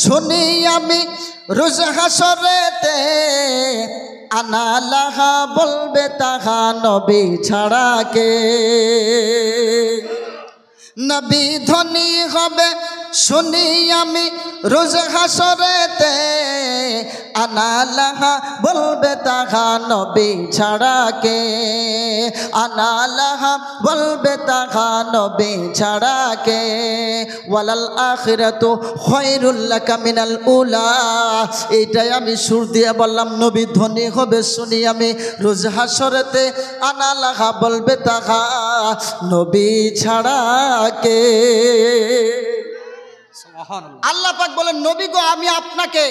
শুনি আমি রোজ হাসরেতে, আনা লাহা বলবে তাহা নবী ছাড়া কে। নবী ধনী হবে শুনি আমি রোজ হাসরেতে, আনা লাহা বলবে তাহা নবী ছাড়া কে। আনা লাহা বলবে তাহা নবী ছাড়া কে। ওয়ালাল আখিরাতু খায়রুল লাকা মিনাল উলা। এইটাই আমি সুর দিয়ে বললাম, নবী ধনী হবে শুনি আমি রোজ হাসরেতে, আনা লাহা বলবে তাহা নবী ছাড়া কে। আল্লাহ পাক বলেন, নবী গো আমি আপনাকে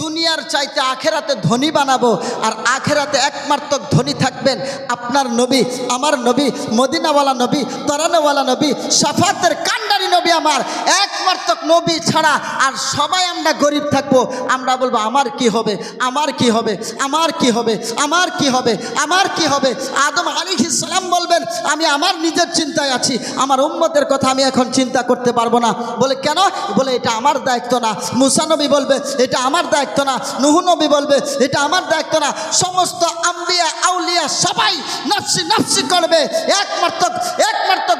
দুনিয়ার চাইতে আখেরাতে ধনী বানাবো, আর আখেরাতে একমাত্র ধনী থাকবেন আপনার নবী, আমার নবী, মদিনাওয়ালা নবী, তরানওয়ালা নবী, শাফাতের কান্ডারি নবী আমার একমাত্র নবী ছাড়া। আর সবাই আমরা গরিব থাকবো, আমরা বলবো আমার কি হবে, আমার কি হবে, আমার কি হবে, আমার কি হবে, আমার কি হবে। আদম আলাইহিস সালাম বলবেন, আমি আমার নিজের চিন্তায় আছি, আমার উম্মতের কথা আমি এখন চিন্তা করতে পারবো না। বলে কেন? বলে এটা আমার দায়িত্ব না। মুসা নবী বলবে এটা আমার দায়িত্ব না। নূহ নবী বলবে এটা আমার দায়িত্ব না। সমস্ত আম্বিয়া আউলিয়া সবাই নফসি নফসি করবে, একমাত্র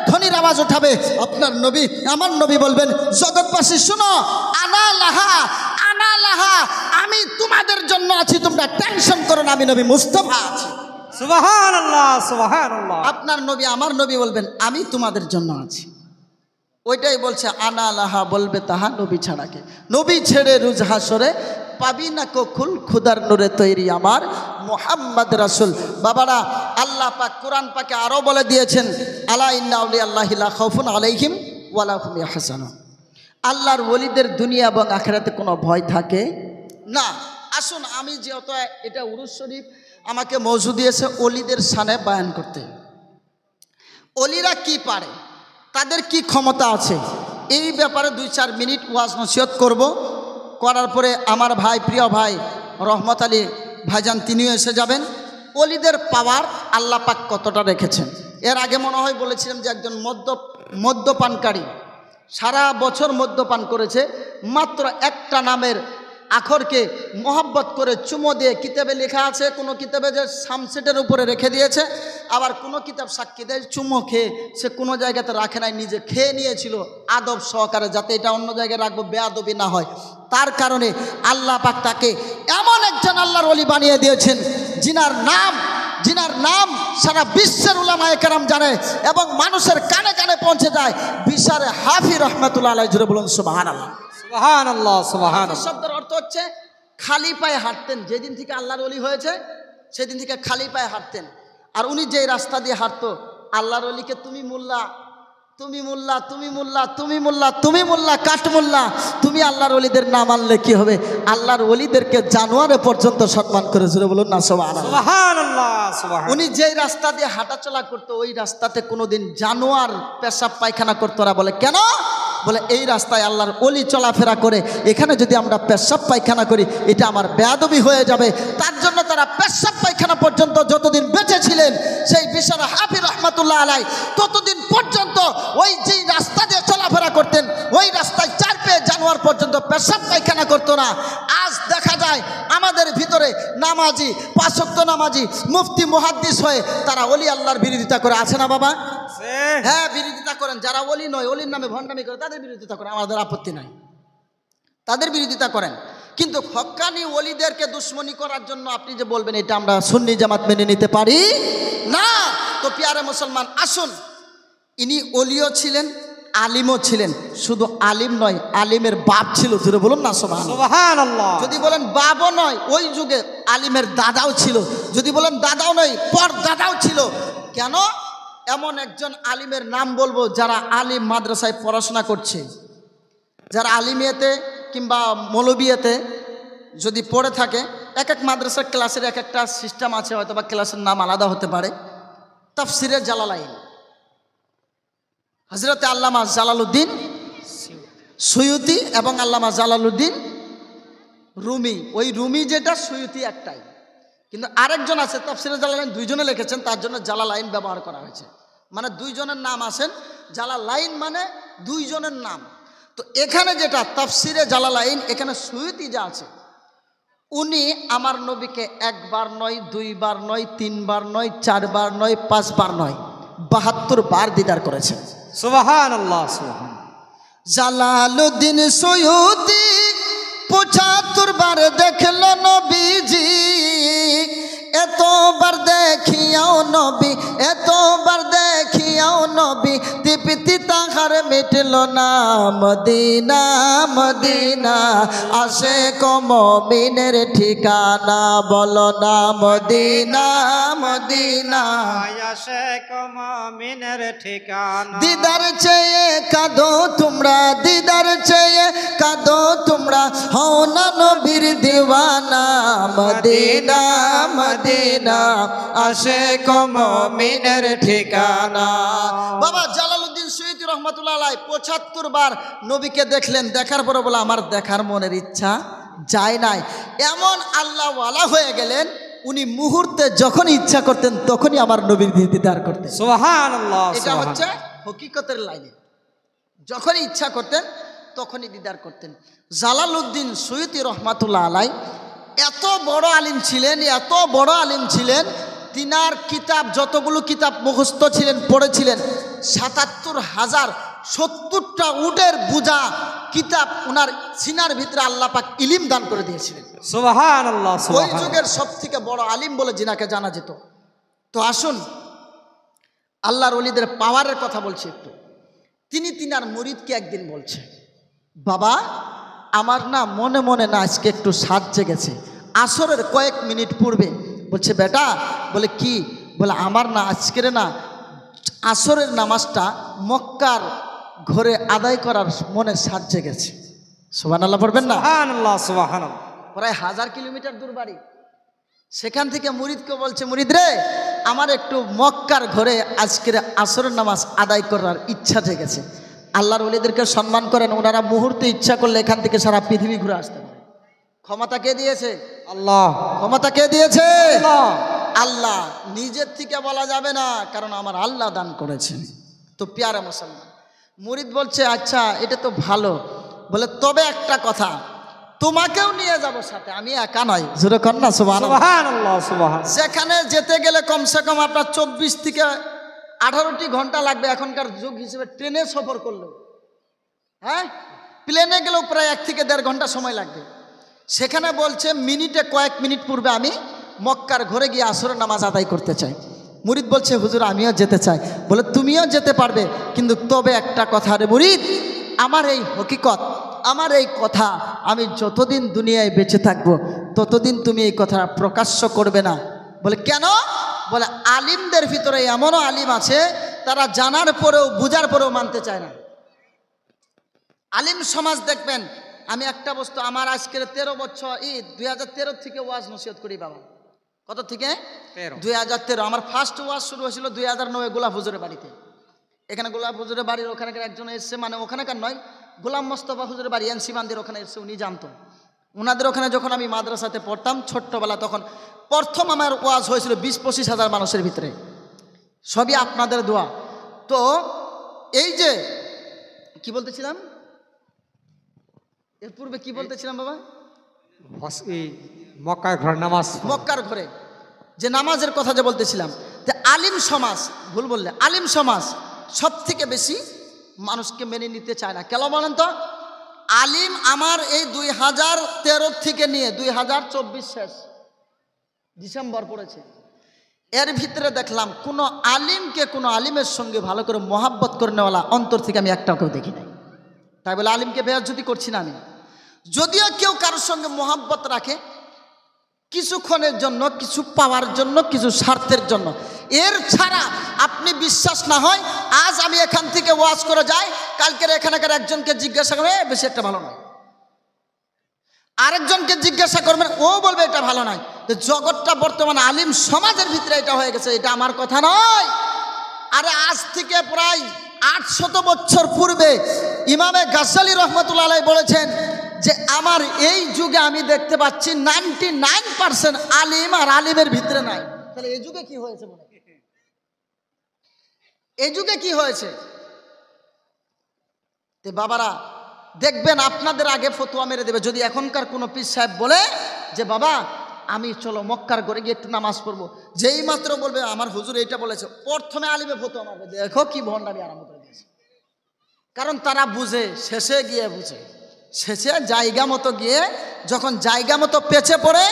ধ্বনির আওয়াজ উঠাবে আপনার নবী, আমার নবী বলবেন, জগৎবাসী শুনো, আনা লাহা, আনা লাহা, আমি তোমাদের জন্য আছি, তোমরা টেনশন করো না, আমি নবী মুস্তাফা আছি। সুবহানাল্লাহ, সুবহানাল্লাহ। আপনার নবী আমার নবী বলবেন আমি তোমাদের জন্য আছি। ওইটাই বলছে, আনা লাহা বলবে তাহা নবী ছাড়াকে। নবী ছেড়ে রোজ হাসরে পাবি না কখুল, খুদার নূরে তৈরি আমার মুহাম্মদ রাসূল। বাবারা, আল্লাহ পাক কোরআন পাকে আরও বলে দিয়েছেন, আলা ইন্না আউলিয়া আল্লাহি লা খাউফুন আলাইহিম ওয়া লা হুম ইয়াহজানুন। আল্লাহর ওলিদের দুনিয়া এবং আখিরাতে কোনো ভয় থাকে না। আসুন, আমি যেহেতু এটা উরুস শরীফ আমাকে মওজু দিয়েছে ওলিদের শানে বয়ান করতে। ওলিরা কি পারে, তাদের কি ক্ষমতা আছে, এই ব্যাপারে 2-4 মিনিট ওয়াজ নসিহত করব। করার পরে আমার ভাই, প্রিয় ভাই রহমত আলী ভাইজান তিনিও এসে যাবেন। ওলিদের পাওয়ার আল্লাহ পাক কতটা রেখেছেন। এর আগে মনে হয় বলেছিলাম যে একজন মদ্যপানকারী সারা বছর মদ্যপান করেছে, মাত্র একটা নামের আখরকে মোহাব্বত করে চুমো দিয়ে, কিতাবে লেখা আছে, কোনো কিতাবে যে সামসেটের উপরে রেখে দিয়েছে, আবার কোনো কিতাব সাক্ষী দেয় চুমো খেয়ে সে কোনো জায়গাতে রাখে নাই, নিজে খেয়ে নিয়েছিল আদব সহকারে, যাতে এটা অন্য জায়গায় রাখবো বেয়াদবি না হয়। তার কারণে আল্লাহ পাক তাকে এমন একজন আল্লাহর ওলি বানিয়ে দিয়েছেন, যিনার নাম সারা বিশ্বের উলামায়ে কেরাম জানে এবং মানুষের কানে কানে পৌঁছে যায়। বিশারে হাফি রহমাতুল্লাহ আলাইহি, জুড়ে বলুন সুবহানাল্লাহ। সুবহানাল্লাহ, সুবহানাল্লাহ। শব্দের অর্থ হচ্ছে খালি পায়ে হাঁটতেন। যেদিন থেকে আল্লাহর ওলি হয়েছে সেদিন থেকে খালি পায়ে হাঁটতেন। আর উনি যেই রাস্তা দিয়ে হাঁটতো, আল্লাহর ওলিকে তুমি মোল্লা, তুমি মোল্লা, তুমি মোল্লা, তুমি মোল্লা, তুমি মোল্লা, কাঠ মোল্লা, তুমি আল্লাহর ওলিদের নাম আনলে কি হবে? আল্লাহর ওলিদেরকে জানোয়ারে পর্যন্ত সম্মান করে, জুড়ে বলুন না সুবহানাল্লাহ, সুবহানাল্লাহ, সুবহানাল্লাহ। উনি যেই রাস্তা দিয়ে হাঁটাচলা করতো ওই রাস্তাতে কোনোদিন জানোয়ার পেশাব পায়খানা করতো না। বলে কেন? বলে এই রাস্তায় আল্লাহর ওলি চলাফেরা করে, এখানে যদি আমরা পেশাব পায়খানা করি এটা আমার বেয়াদবি হয়ে যাবে। তার জন্য তারা পেশাব পায়খানা পর্যন্ত যতদিন বেঁচে ছিলেন, সেই বিশাল হাফি রহমাতুল্লাহ আলাই ততদিন পর্যন্ত ওই যেই রাস্তা দিয়ে চলাফেরা করতেন, ওই রাস্তায় 4 পেয়ে জানোয়ার পর্যন্ত পেশাব পায়খানা করতো না। আজ দেখা যায় আমাদের ভিতরে নামাজি, 5 ওয়াক্ত নামাজি, মুফতি, মুহাদ্দিস হয়ে তারা ওলি আল্লাহর বিরোধিতা করে, আছে না বাবা? হ্যাঁ, বিরোধিতা করেন। যারা ওলি নয়, ওলির নামে ভণ্ডামি করে, তাদের বিরোধিতা করেন, আমাদের আপত্তি নাই, তাদের বিরোধিতা করেন। কিন্তু হক্কানি ওলিদেরকে দুশ্মনী করার জন্য আপনি যে বলবেন এটা আমরা সুন্নি জামাত মেনে নিতে পারি না। তো প্রিয় মুসলমান, আসুন, ইনি ওলিও ছিলেন, আলিমও ছিলেন। শুধু আলিম নয়, আলিমের বাপ ছিল, জুড়ে বলুন না সুবহানাল্লাহ। যদি বলেন বাবও নয়, ওই যুগে আলিমের দাদাও ছিল। যদি বলেন দাদাও নয়, পর দাদাও ছিল। কেন? এমন একজন আলিমের নাম বলবো যারা আলিম মাদ্রাসায় পড়াশোনা করছে, যারা আলিমিয়াতে কিংবা মৌলবিয়াতে যদি পড়ে থাকে, এক এক মাদ্রাসার ক্লাসের এক একটা সিস্টেম আছে, হয়তো বা ক্লাসের নাম আলাদা হতে পারে। তাফসিরে জালালাইন, হযরতে আল্লামা জালালউদ্দিন সুয়ুতি এবং আল্লামা জালালউদ্দিন রুমি। ওই রুমি যেটা, সুয়ুতি একটাই, কিন্তু আরেকজন আছে তাফসিরে জালালাইন, 2 জনে লিখেছেন, তার জন্য জালালাইন ব্যবহার করা হয়েছে। মানে 2 জনের নাম আছেন, জালালাইন মানে 2 জনের নাম। তো এখানে যেটা তাফসিরে জালালাইন, এখানে সুয়ুতি যা আছে, উনি আমার নবীকে একবার নয়, দুইবার নয়, তিনবার নয়, চারবার নয়, পাঁচবার নয়, 72 বার দিদার করেছেন। সুবহানাল্লাহ সুবহান। জালালউদ্দিন সুয়ুতি 75 বার দেখল নবীজি, এতবার দেখিয়াও নবী, এতবার দেখিয়াও নবী, তৃপ্তি তাহার মিটল না। মদিনা মদিনা আশিক মুমিনের ঠিকানা, বলো না মদিনা মদিনা। আশিক মুমিনের ঠিকানা। দিদার চেয়ে কাঁদো তোমরা, দিদার চেয়ে কাঁদো তোমরা, হও না নবীর দিওয়ানা। মদিনা মদিনা আশিক মুমিনের ঠিকানা। বাবা জালালউদ্দিন সুয়ুতি রহমাতুল্লাহ আলাইহি 75 বার নবীকে দেখলেন, দেখার পরে বলে আমার দেখার মনের ইচ্ছা যায় নাই। এমন আল্লাহ ওয়ালা হয়ে গেলেন, উনি মুহূর্তে যখন ইচ্ছা করতেন তখনই আমার নবীর দিদার করতেন। সুবহানাল্লাহ। এটা হচ্ছে হকিকতের লাইনে, যখনই ইচ্ছা করতেন তখনই দিদার করতেন। জালালউদ্দিন সুয়ুতি রহমাতুল্লাহ আলাইহি এত বড় আলিম ছিলেন, এত বড় আলিম ছিলেন, তিনার কিতাব যতগুলো কিতাব মুখস্থ ছিলেন, পড়েছিলেন, 77,070টা উটের বোঝা কিতাব উনার সিনার ভিতরে আল্লাহ পাক ইলিম দান করে দিয়েছিলেন। সুবহানাল্লাহ ওই সুবহান। যুগের সব থেকে বড় আলিম বলে যিনাকে জানা যেত। তো আসুন আল্লাহর ওলিদের পাওয়ারের কথা বলছি একটু। তিনি তিনার মুরিদকে একদিন বলছে, বাবা আমার না মনে মনে না আজকে একটু সাজ জেগেছে। আসরের কয়েক মিনিট পূর্বে বলছে, বেটা, বলে কি? বলে আমার না আজকের না আসরের নামাজটা মক্কার ঘরে আদায় করার মনে সাজ জেগেছে। সুবহানাল্লাহ পড়বেন না? সুবহানাল্লাহ সুবহানাল্লাহ। প্রায় 1000 কিলোমিটার দূর বাড়ি। সেখান থেকে মুরিদকে বলছে, মুরিদ রে, আমার একটু মক্কার ঘরে আজকের আসরের নামাজ আদায় করার ইচ্ছা জেগেছে। আল্লাহর ওলিদেরকে সম্মান করেন, ওনারা মুহূর্তে ইচ্ছা করলে এখান থেকে সারা পৃথিবী ঘুরে আসতে পারে। ক্ষমতা কে দিয়েছে? আল্লাহ। ক্ষমতা কে দিয়েছে? আল্লাহ। আল্লাহ। নিজের থেকে বলা যাবে না, কারণ আমার আল্লাহ দান করেছেন। তো প্যারা মুসলমান, মুরিদ বলছে, আচ্ছা এটা তো ভালো। বলে তবে একটা কথা, তোমাকেও নিয়ে যাব সাথে, আমি একা নয়। জোরে কর না সুবহানাল্লাহ। সুবহানাল্লাহ সুবহান। সেখানে যেতে গেলে কমসে কম আপনার 24 থেকে 18টি ঘন্টা লাগবে এখনকার যুগ হিসেবে। ট্রেনে সফর করলেও, হ্যাঁ, প্লেনে গেলেও প্রায় 1 থেকে 1.5 ঘন্টা সময় লাগবে। সেখানে বলছে মিনিটে কয়েক মিনিট পূর্বে আমি মক্কার ঘরে গিয়ে আসরের নামাজ আদায় করতে চাই। মুরিদ বলছে, হুজুর আমিও যেতে চাই। বলে তুমিও যেতে পারবে, কিন্তু তবে একটা কথা রে মুরিদ, আমার এই হকিকত, আমার এই কথা আমি যতদিন দুনিয়ায় বেঁচে থাকবো ততদিন তুমি এই কথা প্রকাশ্য করবে না। বলে কেন? বলে আলিমদের ভিতরে এমনও আলিম আছে, তারা জানার পরেও বুঝার পরেও মানতে চায় না। আলিম সমাজ দেখবেন, আমি একটা বস্তু, আমার আজকের 13 বছর ঈদ 2013 থেকে ওয়াজ নসিহত করি বাবা। কত থেকে? 2013। আমার ফার্স্ট ওয়াজ শুরু হয়েছিল 2009 গোলাপ হুজুরের বাড়িতে। এখানে গোলাপ হুজুরের বাড়ির ওখানকার একজন এসছে, মানে ওখানকার নয়, গোলাম মোস্তফা হুজুরের বাড়ি এনসি বান্দির ওখানে এসছে, উনি জানতো। ওনাদের ওখানে যখন আমি মাদ্রাসাতে পড়তাম ছোট্টবেলা, তখন প্রথম আমার ওয়াজ হয়েছিল 20-25 হাজার মানুষের ভিতরে। সবই আপনাদের দোয়া। তো এই যে কি বলতেছিলাম, এর পূর্বে কি বলতেছিলাম বাবা? মক্কার ঘর নামাজ, মক্কার ঘরে যে নামাজের কথা যে বলতেছিলাম, যে আলিম সমাজ, ভুল বললে, আলিম সমাজ সব থেকে বেশি মানুষকে মেনে নিতে চায় না। কেন বলেন তো? আলিম আমার এই 2013 থেকে নিয়ে 2024 শেষ ডিসেম্বর পড়েছে, এর ভিতরে দেখলাম কোনো আলিমকে কোনো আলিমের সঙ্গে ভালো করে মহাব্বত করে নেওয়ালা অন্তর থেকে আমি একটাকেও দেখি নাই। তাই বলে আলিমকে বেয়াজ্জতি করছি না আমি। যদিও কেউ কারোর সঙ্গে মহাব্বত রাখে কিছুক্ষণের জন্য, কিছু পাওয়ার জন্য, কিছু স্বার্থের জন্য, এর ছাড়া আপনি বিশ্বাস না হয়, আজ আমি এখান থেকে ওয়াজ করে যাই, কালকের এখানকার একজনকে জিজ্ঞাসা করবে বেশি একটা ভালো নয়, আরেকজনকে জিজ্ঞাসা করবেন, ও বলবে এটা ভালো নয়। তো জগৎটা বর্তমানে আলিম সমাজের ভিতরে এটা হয়ে গেছে। এটা আমার কথা নয়। আরে আজ থেকে প্রায় 800 বছর পূর্বে ইমামে গাজ্জালী রহমতুল্লাহ আলাইহি বলেছেন যে আমার এই যুগে আমি দেখতে পাচ্ছি 99% আলিম আর আলিমের ভিতরে নাই। তাহলে এই যুগে কি হয়েছে বলে? এই যুগে কি হয়েছে? তে বাবারা, দেখবেন আপনাদের আগে ফতোয়া মেরে দেবে। যদি এখনকার কোনো পীর সাহেব বলে যে বাবা আমি চলো মক্কার ঘরে গিয়ে একটু নামাজ পড়বো, যেই মাত্র বলবে আমার হুজুর এইটা বলেছে, প্রথমে আলিমে ফতোয়া মারবে, দেখো কি ভণ্ডামি আরম্ভ করে দিয়েছে। কারণ তারা বুঝে, শেষে গিয়ে বুঝে, শেষে জায়গা মতো গিয়ে যখন জায়গা মতো পেছে পড়ে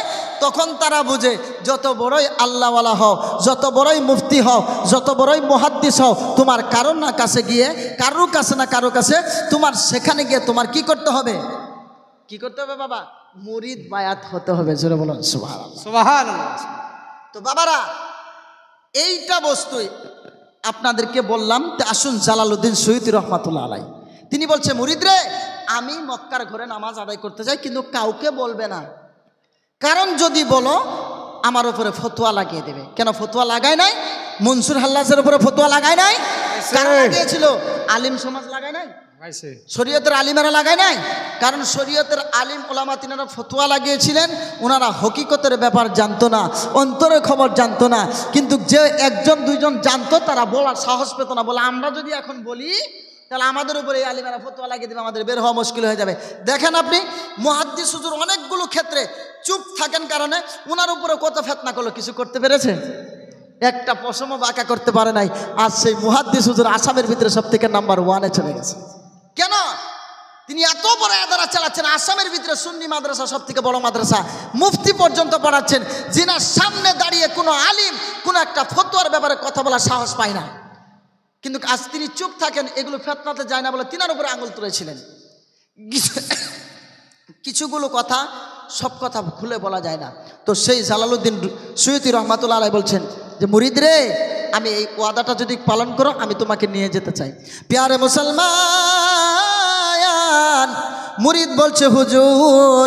তখন তারা বুঝে যত বড়ই আল্লাহওয়ালা হও, যত বড়ই মুফতি হও, যত বড়ই মুহাদ্দিস হও, তোমার কারোর না কাছে গিয়ে, কারোর কাছে না কারো কাছে, তোমার সেখানে গিয়ে তোমার কি করতে হবে? কি করতে হবে বাবা? মুরিদ বায়াত হতে হবে। জোরে বলুন সুবহানাল্লাহ। সুবহানাল্লাহ। তো বাবারা, এইটা বস্তুই আপনাদেরকে বললাম। তো আসুন জালালউদ্দিন সৈয়দী রহমাতুল্লাহ আলাই, তিনি বলছে মুরিদ রে আমি মক্কার ঘরে নামাজ আদায় করতে চাই, কিন্তু কাউকে বলবে না, কারণ যদি বলো আমার উপরে ফতোয়া লাগিয়ে দেবে। কেন ফতোয়া লাগায় নাই? মনসুর হাল্লাজের উপরে ফতোয়া লাগায় নাই? কারা লাগিয়েছিল? আলিম সমাজ লাগায় নাই? শরীয়তের আলিমেরা লাগায় নাই? কারণ শরীয়তের আলিম ওলামা তিনারা ফতোয়া লাগিয়েছিলেন, ওনারা হকিকতের ব্যাপার জানতো না, অন্তরের খবর জানতো না, কিন্তু যে একজন দুইজন জানতো তারা বলার সাহস পেত না। বলে আমরা যদি এখন বলি তাহলে আমাদের উপরে এই আলিমেরা ফতোয়া লাগিয়ে দেবে, আমাদের বের হওয়া মুশকিল হয়ে যাবে। দেখেন আপনি মুহাদ্দিস হুজুর অনেকগুলো ক্ষেত্রে চুপ থাকেন, কারণে ওনার উপরে কত ফিতনা করলো, কিছু করতে পেরেছে? একটা পশমও বাঁকা করতে পারে নাই। আজ সেই মুহাদ্দিস হুজুর আসামের ভিতরে সব থেকে নাম্বার 1-এ চলে গেছে। কেন? তিনি এত বড় আদারা চালাচ্ছেন, আসামের ভিতরে সুন্নি মাদ্রাসা সব থেকে বড় মাদ্রাসা, মুফতি পর্যন্ত পড়াচ্ছেন, যিনার সামনে দাঁড়িয়ে কোনো আলিম কোনো একটা ফতোয়ার ব্যাপারে কথা বলার সাহস পায় না। কিন্তু আজ তিনি চুপ থাকেন, এগুলো ফিতনাতে যায় না বলে তিনার উপরে আঙুল তুলেছিলেন। কিছুগুলো কথা, সব কথা খুলে বলা যায় না। তো সেই জালালউদ্দিন সৈয়দী রহমাতুল্লাহ আলাইহি বলছেন যে মুরিদ রে আমি এই ওয়াদাটা যদি পালন করো আমি তোমাকে নিয়ে যেতে চাই। প্যারে মুসলমান, মুরিদ বলছে হুজুর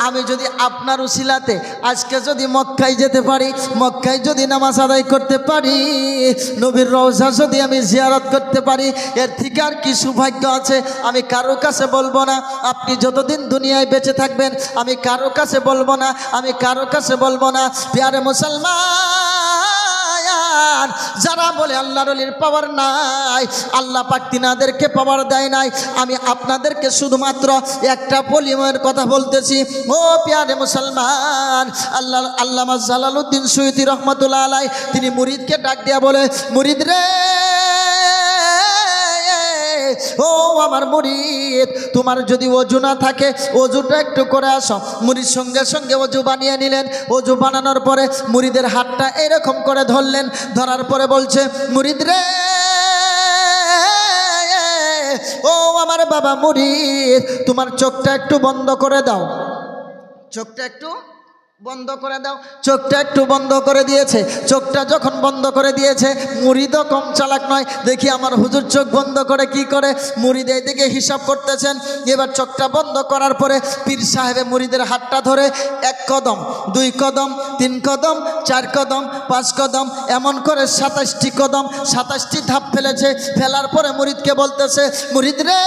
আমি যদি আপনার উসিলাতে আজকে যদি মক্কায় যেতে পারি, মক্কায় যদি নামাজ আদায় করতে পারি, নবীর রওজা যদি আমি জিয়ারত করতে পারি, এর থেকে আর কি সৌভাগ্য আছে? আমি কারো কাছে বলবো না। আপনি যতদিন দুনিয়ায় বেঁচে থাকবেন আমি কারো কাছে বলবো না, আমি কারো কাছে বলবো না। প্যারে মুসলমান, যারা বলে আল্লাহর ওলির পাওয়ার নাই, আল্লাহ পাক তিনাদেরকে পাওয়ার দেয় নাই, আমি আপনাদেরকে শুধুমাত্র একটা পলিমের কথা বলতেছি। ও প্যারে মুসলমান, আল্লামা জালালউদ্দিন সৈয়দী রহমাতুল্লাহ আলাইহি তিনি মুরিদকে ডাক দিয়া বলে মুরিদ রে ও আমার মুরিদ, তোমার যদি অজু না থাকে অজুটা একটু করে আসো। মুরিদ সঙ্গে সঙ্গে অজু বানিয়ে নিলেন। অজু বানানোর পরে মুরিদের হাতটা এরকম করে ধরলেন, ধরার পরে বলছে মুরিদ রে ও আমার বাবা মুরিদ, তোমার চোখটা একটু বন্ধ করে দাও, চোখটা একটু বন্ধ করে দাও। চোখটা একটু বন্ধ করে দিয়েছে। চোখটা যখন বন্ধ করে দিয়েছে, মুরিদও কম চালাক নয়। দেখি আমার হুজুর চোখ বন্ধ করে কি করে। মুরিদ এইদিকে হিসাব করতেছেন। এবার চোখটা বন্ধ করার পরে পীর সাহেবে মুরিদের হাতটা ধরে 1 কদম 2 কদম 3 কদম 4 কদম 5 কদম এমন করে 27টি কদম 27টি ধাপ ফেলেছে। ফেলার পরে মুরিদকে বলতেছে মুরিদ রে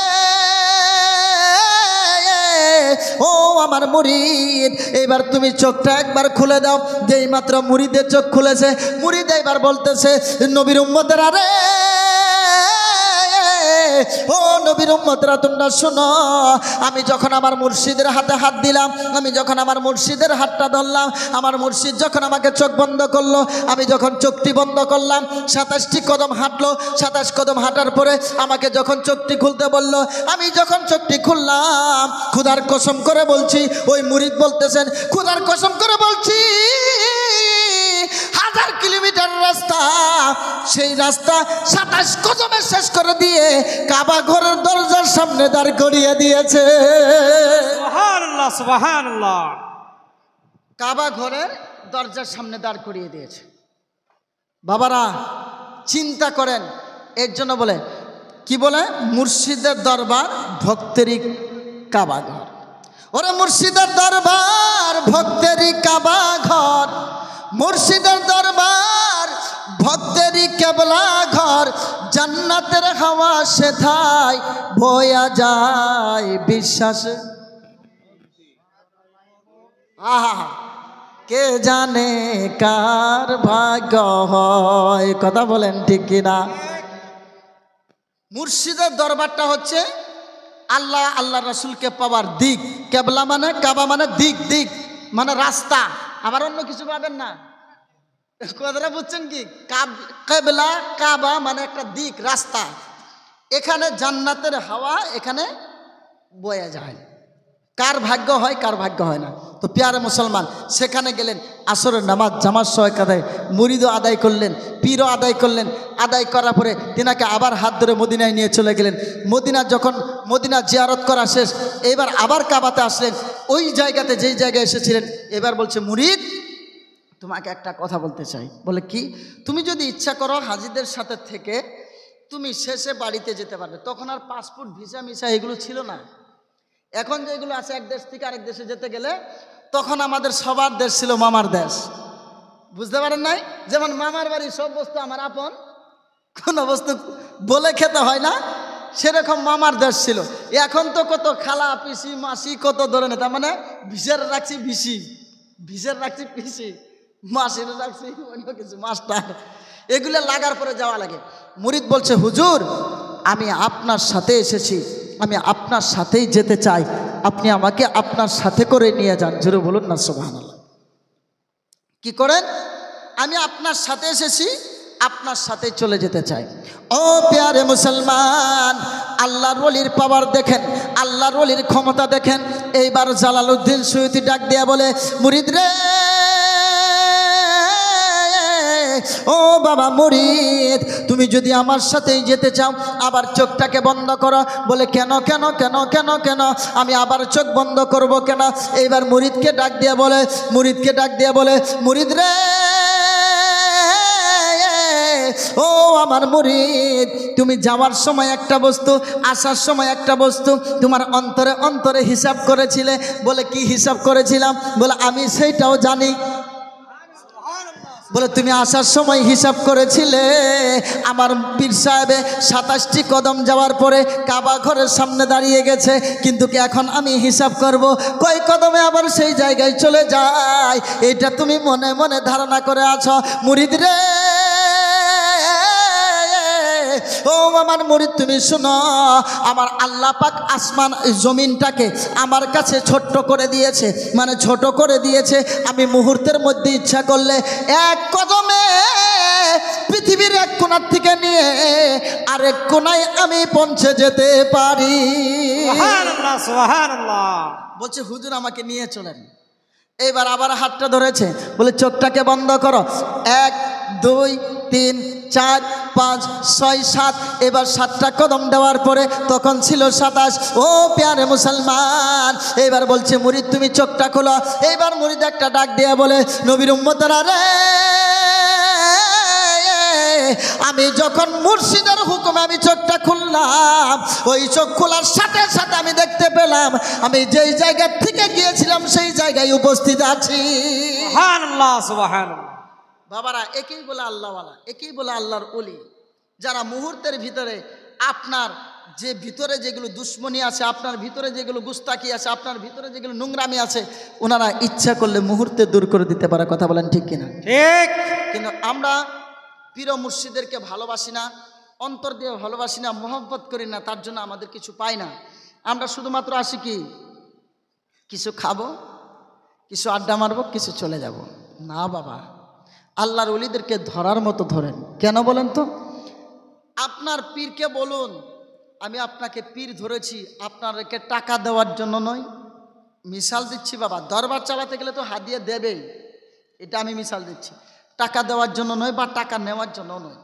ও আমার মুরিদ, এবার তুমি চোখটা একবার খুলে দাও। যেই মাত্র মুরিদের চোখ খুলেছে, মুরিদ এবার বলতেছে নবীর উম্মতেরা রে ও নবীর উম্মতরা তোমরা শোনো, আমি যখন আমার মুর্শিদের হাতে হাত দিলাম, আমি যখন আমার মুর্শিদের হাতটা ধরলাম, আমার মুর্শিদ যখন আমাকে চোখ বন্ধ করলো, আমি যখন চোখটি বন্ধ করলাম 27টি কদম হাঁটলো। 27 কদম হাঁটার পরে আমাকে যখন চোখটি খুলতে বলল, আমি যখন চোখটি খুললাম, খোদার কসম করে বলছি, ওই মুরিদ বলতেছেন খোদার কসম করে বলছি 1000 কিলোমিটার রাস্তা, সেই রাস্তা 27 কদমে শেষ করে দিয়ে কাবা ঘরের দরজার সামনে দাঁড় করিয়ে দিয়েছে। সুবহানাল্লাহ সুবহানাল্লাহ। কাবা ঘরের দরজার সামনে দাঁড় করিয়ে দিয়েছে। বাবারা চিন্তা করেন, এর জন্য বলে কি বলে মুর্শিদের দরবার ভক্তেরই কাবা ঘর। ওরে মুর্শিদের দরবার ভক্তেরই কাবা ঘর, মুর্শিদের দরবার ভক্তেরই কেবলা ঘর, জান্নাতের হাওয়া সেথায় বয়া যায় বিশ্বাসে। আহা, কে জানে কার ভাগ্য হয়, কথা বলেন ঠিক কিনা? মুর্শিদের দরবারটা হচ্ছে আল্লাহ আল্লাহ রাসূলকে পাওয়ার দিক, কেবলা মানে কাবা মানে দিক, দিক মানে রাস্তা, আবার অন্য কিছু পাবেন না। কথাটা বুঝছেন কি? কেবলা কাবা মানে একটা দিক, রাস্তা। এখানে জান্নাতের হাওয়া এখানে বয়ে যায়। কার ভাগ্য হয়, কার ভাগ্য হয় না। তো প্যারে মুসলমান, সেখানে গেলেন, আসরের নামাজ জামাত সহায়ক আদায়, মুরিদও আদায় করলেন, পীরও আদায় করলেন। আদায় করার পরে তিনাকে আবার হাত ধরে মদিনায় নিয়ে চলে গেলেন। মদিনা যখন মদিনা জিয়ারত করা শেষ, এবার আবার কাবাতে আসলেন, ওই জায়গাতে যেই জায়গায় এসেছিলেন। এবার বলছে, মুরিদ তোমাকে একটা কথা বলতে চাই। বলে কি? তুমি যদি ইচ্ছা করো হাজিদের সাথে থেকে তুমি শেষে বাড়িতে যেতে পারবে। তখন আর পাসপোর্ট ভিসা মিসা এগুলো ছিল না। এখন যেগুলো আছে, এক দেশ থেকে আরেক দেশে যেতে গেলে, তখন আমাদের সবার দেশ ছিল মামার দেশ। বুঝতে পারেন নাই? যেমন মামার বাড়ি সব বস্তু আমার আপন, কোনো বস্তু বলে খেতে হয় না, সেরকম মামার দেশ ছিল। এখন তো কত খালা পিসি মাসি কত ধরনের, তার মানে ভিসের রাখছি ভিসি, ভিসের রাখছি পিসি, মাসির রাখছি অন্য কিছু মাস্টার, এগুলো লাগার পরে যাওয়া লাগে। মুরিদ বলছে, হুজুর আমি আপনার সাথে এসেছি, আমি আপনার সাথেই যেতে চাই, আপনি আমাকে আপনার সাথে করে নিয়ে যান। জোরে বলুন না সুবহানাল্লাহ। কি করেন? আমি আপনার সাথে এসেছি, আপনার সাথে চলে যেতে চাই। ও প্যারে মুসলমান, আল্লাহর ওলির পাওয়ার দেখেন, আল্লাহর ওলির ক্ষমতা দেখেন। এইবার জালালউদ্দিন সুয়ুতি ডাক দিয়া বলে, মুরিদ রে, ও বাবা মুরিদ, তুমি যদি আমার সাথেই যেতে চাও আবার চোখটাকে বন্ধ করো। বলে কেন কেন কেন কেন কেন? আমি আবার চোখ বন্ধ করব কেন? এইবার মুরিদকে ডাক দিয়ে বলে, মুরিদকে ডাক দিয়ে বলে, মুরিদ রে, ও আমার মুরিদ, তুমি যাওয়ার সময় একটা বস্তু, আসার সময় একটা বস্তু তোমার অন্তরে অন্তরে হিসাব করেছিলে। বলে কি হিসাব করেছিলাম? বলে আমি সেইটাও জানি। বলে তুমি আসার সময় হিসাব করেছিলে আমার পীর সাহেবে 27টি কদম যাওয়ার পরে কাবা ঘরের সামনে দাঁড়িয়ে গেছে, কিন্তু কি এখন আমি হিসাব করব কয় কদমে আবার সেই জায়গায় চলে যায়, এটা তুমি মনে মনে ধারণা করে আছো। মুরিদ রে, ও আমার মুরিদ তুমি শোনো, আমার আল্লাহ পাক আসমান জমিনটাকে আমার কাছে ছোট্ট করে দিয়েছে, মানে ছোট করে দিয়েছে। আমি মুহূর্তের মধ্যে ইচ্ছা করলে এক কদমে পৃথিবীর এক কোণার থেকে নিয়ে আরেক কোণায় আমি পৌঁছে যেতে পারি। সুবহানাল্লাহ, সুবহানাল্লাহ। বলছে হুজুর আমাকে নিয়ে চলেন। এইবার আবার হাতটা ধরেছে, বলে চোখটাকে বন্ধ করো। 1 2 3 4 5 6 7, এবার 7টা কদম দেওয়ার পরে তখন ছিল 27। ও প্যারে মুসলমান, এবার বলছে মুরিদ তুমি চোখটা খোলো। এইবার মুরিদ একটা ডাক দিয়ে বলে, নবীর উম্মতরা রে, আমি যখন মুর্শিদের হুকুমে আমি চোখটা খুললাম, ওই চোখ খোলার সাথে সাথে আমি দেখতে পেলাম আমি যেই জায়গা থেকে গিয়েছিলাম সেই জায়গায় উপস্থিত আছি। সুবহানাল্লাহ, সুবহানাল্লাহ। বাবারা, একেই বলে আল্লাহওয়ালা, একেই বলে আল্লাহর ওলি, যারা মুহূর্তের ভিতরে আপনার যে ভিতরে যেগুলো দুশ্মনী আছে, আপনার ভিতরে যেগুলো গুস্তাকি আছে, আপনার ভিতরে যেগুলো নোংরামি আছে, ওনারা ইচ্ছা করলে মুহূর্তে দূর করে দিতে পারে। কথা বলেন ঠিক কিনা? ঠিক। কিন্তু আমরা পীর মুর্শিদেরকে ভালোবাসি না, অন্তর দিয়ে ভালোবাসি না, মহব্বত করি না, তার জন্য আমাদের কিছু পাই না। আমরা শুধুমাত্র আসি কি কিছু খাবো, কিছু আড্ডা মারবো, কিছু চলে যাব না। বাবা, আল্লাহর ওলিদেরকে ধরার মতো ধরেন। কেন বলেন তো? আপনার পীরকে বলুন, আমি আপনাকে পীর ধরেছি আপনাকে টাকা দেওয়ার জন্য নয়। মিশাল দিচ্ছি বাবা, দরবার চালাতে গেলে তো হাদিয়া দেবেই, এটা আমি মিশাল দিচ্ছি। টাকা দেওয়ার জন্য নয়, বা টাকা নেওয়ার জন্য নয়,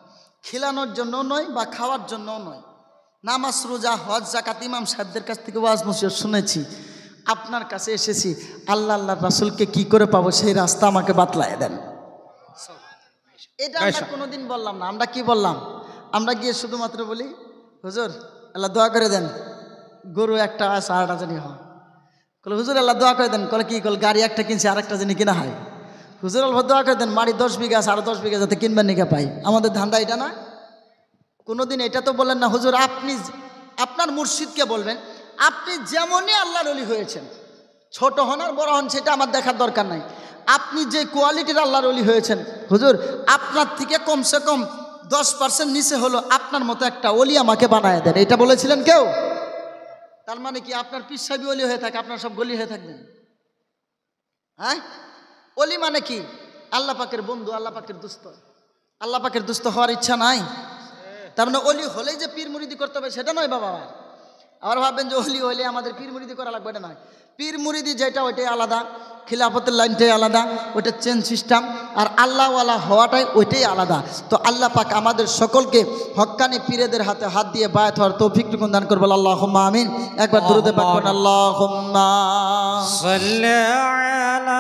খিলানোর জন্য নয়, বা খাওয়ার জন্য নয়। নামাজ রোজা হজ জাকাত ইমাম সাহেবদের কাছ থেকে ওয়াজ নসিহত শুনেছি, আপনার কাছে এসেছি। আল্লাহ আল্লাহ রাসূলকে কি করে পাবো সেই রাস্তা আমাকে বাতলায় দেন। এটা আমরা কোনোদিন বললাম না। আমরা কি বললাম? আমরা গিয়ে শুধুমাত্র বলি, হুজুর আল্লাহ দোয়া করে দেন, গরু একটা আছে আর একটা জানি হয়। বলে হুজুর আল্লাহ দোয়া করে দেন। বলে কি? বলে গাড়ি একটা কিনছে আর একটা জানি কিনা হয়। হুজুর আল্লাহ দোয়া করে দেন, বাড়ি 10 বিঘা আছে, আরো 10 বিঘা যাতে কিনবেন নিকে পাই। আমাদের ধান্দা এটা না? কোনোদিন এটা তো বলেন না হুজুর আপনি আপনার মুর্শিদকে বলবেন আপনি যেমনই আল্লাহর ওলি হয়েছেন, ছোট হন আর বড় হন সেটা আমার দেখার দরকার নাই, আপনি যে কোয়ালিটির আল্লাহর ওলি হয়েছেন, হুজুর আপনার থেকে কমসে কম 10% নিচে হলো আপনার মতো একটা ওলি আমাকে বানায় দেন। এটা বলেছিলেন কেউ? তার মানে কি আপনার পীর সাহেব অলি হয়ে থাকে, আপনার সব গলি হয়ে থাকবেন? হ্যাঁ, অলি মানে কি? আল্লাহ পাকের বন্ধু, আল্লাহ পাকের দুস্থ। আল্লাহ পাকের দুস্থ হওয়ার ইচ্ছা নাই? তার মানে অলি হলেই যে পীর মুরিদি করতে হবে সেটা নয় বাবা। আবার ভাববেন যে অলি হলে আমাদের পীর মুরিদি করা লাগবে, এটা নয়। পীর মুরিদি যেটা ওইটাই আলাদা, খিলাফতের লাইনটাই আলাদা, ওইটা চেন সিস্টেম। আর আল্লাহওয়ালা হওয়াটাই ওইটাই আলাদা। তো আল্লাহ পাক আমাদের সকলকে হক্কানি পীরেদের হাতে হাত দিয়ে বায়াত হওয়ার তৌফিক দান করবেন। আল্লাহুম্মা আমিন। একবার দুরূদে পাক পড়ুন, আল্লাহুম্মা সাল্লি আলা